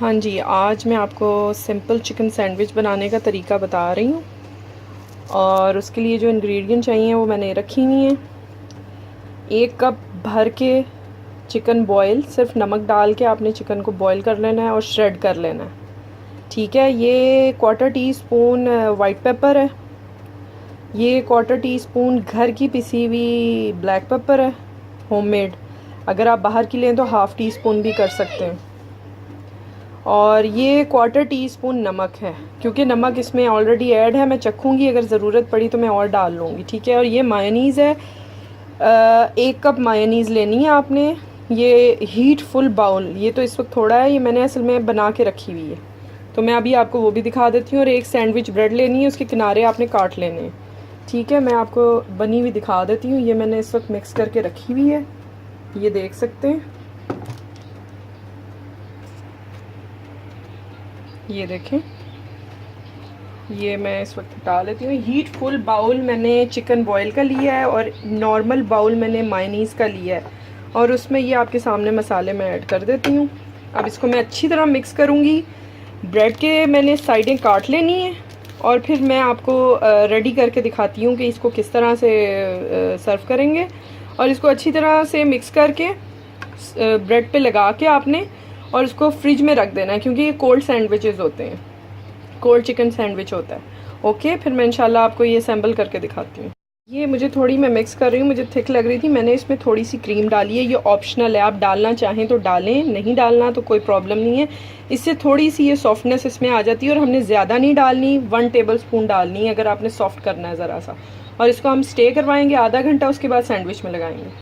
हाँ जी, आज मैं आपको सिंपल चिकन सैंडविच बनाने का तरीका बता रही हूँ। और उसके लिए जो इंग्रेडिएंट चाहिए वो मैंने रखी हुई हैं। 1 कप भर के चिकन बॉयल, सिर्फ नमक डाल के आपने चिकन को बॉयल कर लेना है और श्रेड कर लेना है। ठीक है। ये 1/4 टीस्पून वाइट पेपर है। ये 1/4 टीस्पून घर की पिसी हुई ब्लैक पेपर है, होममेड। अगर आप बाहर की लें तो ½ टीस्पून भी कर सकते हैं। और ये 1/4 टीस्पून नमक है, क्योंकि नमक इसमें ऑलरेडी ऐड है। मैं चखूँगी, अगर ज़रूरत पड़ी तो मैं और डाल लूँगी। ठीक है। और ये मायोनीज़ है, 1 कप मायोनीज़ लेनी है आपने। ये हीट फुल बाउल, ये तो इस वक्त थोड़ा है, ये मैंने असल में बना के रखी हुई है, तो मैं अभी आपको वो भी दिखा देती हूँ। और एक सैंडविच ब्रेड लेनी है, उसके किनारे आपने काट लेने हैं। ठीक है, मैं आपको बनी हुई दिखा देती हूँ। ये मैंने इस वक्त मिक्स करके रखी हुई है, ये देख सकते हैं। ये देखें, ये मैं इस वक्त हटा लेती हूँ। हीट फुल बाउल मैंने चिकन बॉयल का लिया है और नॉर्मल बाउल मैंने मायोनीज़ का लिया है। और उसमें ये आपके सामने मसाले मैं ऐड कर देती हूँ। अब इसको मैं अच्छी तरह मिक्स करूँगी। ब्रेड के मैंने साइडें काट लेनी है और फिर मैं आपको रेडी करके दिखाती हूँ कि इसको किस तरह से सर्व करेंगे। और इसको अच्छी तरह से मिक्स करके ब्रेड पे लगा के आपने और उसको फ्रिज में रख देना है, क्योंकि ये कोल्ड सैंडविचेस होते हैं, कोल्ड चिकन सैंडविच होता है। ओके, फिर मैं इंशाल्लाह आपको ये असेंबल करके दिखाती हूँ। ये मुझे थोड़ी, मैं मिक्स कर रही हूँ, मुझे थिक लग रही थी, मैंने इसमें थोड़ी सी क्रीम डाली है। ये ऑप्शनल है, आप डालना चाहें तो डालें, नहीं डालना तो कोई प्रॉब्लम नहीं है। इससे थोड़ी सी ये सॉफ्टनेस इसमें आ जाती है। और हमने ज़्यादा नहीं डालनी, 1 टेबल स्पून डालनी है अगर आपने सॉफ्ट करना है ज़रा सा। और इसको हम स्टे करवाएंगे आधा घंटा, उसके बाद सैंडविच में लगाएंगे।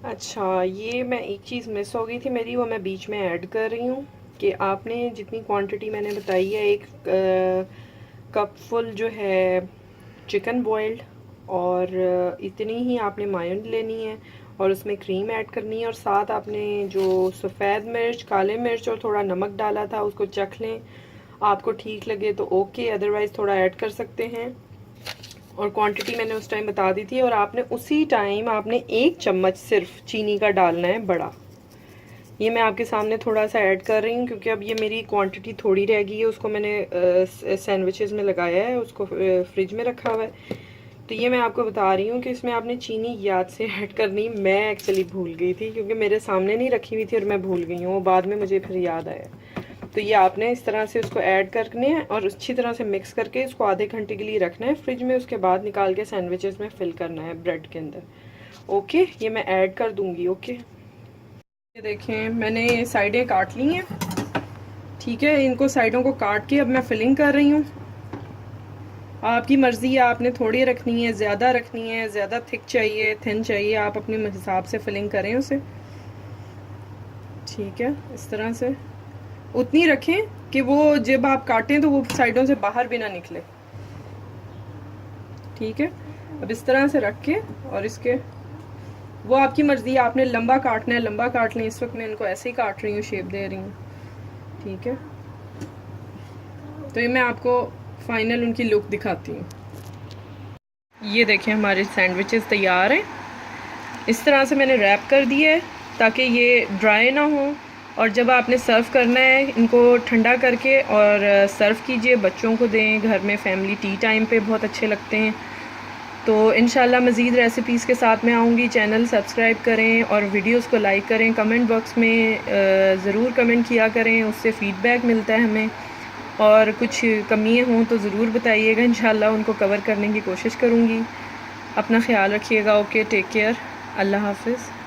अच्छा, ये मैं एक चीज़ मिस हो गई थी मेरी, वो मैं बीच में ऐड कर रही हूँ कि आपने जितनी क्वांटिटी मैंने बताई है, 1 कप फुल जो है चिकन बॉइल्ड, और इतनी ही आपने मायोन लेनी है और उसमें क्रीम ऐड करनी है। और साथ आपने जो सफ़ेद मिर्च, काले मिर्च और थोड़ा नमक डाला था उसको चख लें। आपको ठीक लगे तो ओके, अदरवाइज़ थोड़ा ऐड कर सकते हैं। और क्वांटिटी मैंने उस टाइम बता दी थी। और आपने उसी टाइम आपने 1 चम्मच सिर्फ चीनी का डालना है, बड़ा। ये मैं आपके सामने थोड़ा सा ऐड कर रही हूँ, क्योंकि अब ये मेरी क्वांटिटी थोड़ी रह गई है। उसको मैंने सैंडविचेस में लगाया है, उसको फ्रिज में रखा हुआ है। तो ये मैं आपको बता रही हूँ कि इसमें आपने चीनी याद से ऐड करनी। मैं एक्चुअली भूल गई थी, क्योंकि मेरे सामने नहीं रखी हुई थी और मैं भूल गई हूँ, वो बाद में मुझे फिर याद आया। तो ये आपने इस तरह से उसको ऐड करने हैं और अच्छी तरह से मिक्स करके इसको आधे घंटे के लिए रखना है फ्रिज में। उसके बाद निकाल के सैंडविचेस में फिल करना है ब्रेड के अंदर। ओके, ये मैं ऐड कर दूंगी। ओके, ये देखें, मैंने साइडें काट ली हैं। ठीक है, इनको साइडों को काट के अब मैं फिलिंग कर रही हूँ। आपकी मर्ज़ी है, आपने थोड़ी रखनी है, ज़्यादा रखनी है, ज़्यादा थिक चाहिए, थिन चाहिए, आप अपने हिसाब से फिलिंग करें उसे। ठीक है, इस तरह से उतनी रखें कि वो जब आप काटें तो वो साइडों से बाहर भी ना निकले। ठीक है, अब इस तरह से रख के, और इसके वो आपकी मर्ज़ी है, आपने लंबा काटना है लंबा काट लें। इस वक्त मैं इनको ऐसे ही काट रही हूँ, शेप दे रही हूँ। ठीक है, तो ये मैं आपको फाइनल उनकी लुक दिखाती हूँ। ये देखें, हमारे सैंडविचेस तैयार हैं। इस तरह से मैंने रैप कर दिया है ताकि ये ड्राई ना हो। और जब आपने सर्व करना है, इनको ठंडा करके और सर्व कीजिए, बच्चों को दें, घर में फैमिली टी टाइम पे बहुत अच्छे लगते हैं। तो इंशाल्लाह मज़ीद रेसिपीज़ के साथ मैं आऊँगी। चैनल सब्सक्राइब करें और वीडियोस को लाइक करें। कमेंट बॉक्स में ज़रूर कमेंट किया करें, उससे फ़ीडबैक मिलता है हमें। और कुछ कमियाँ हों तो ज़रूर बताइएगा, इंशाल्लाह उनको कवर करने की कोशिश करूँगी। अपना ख्याल रखिएगा। ओके, टेक केयर, अल्लाह हाफ़िज़।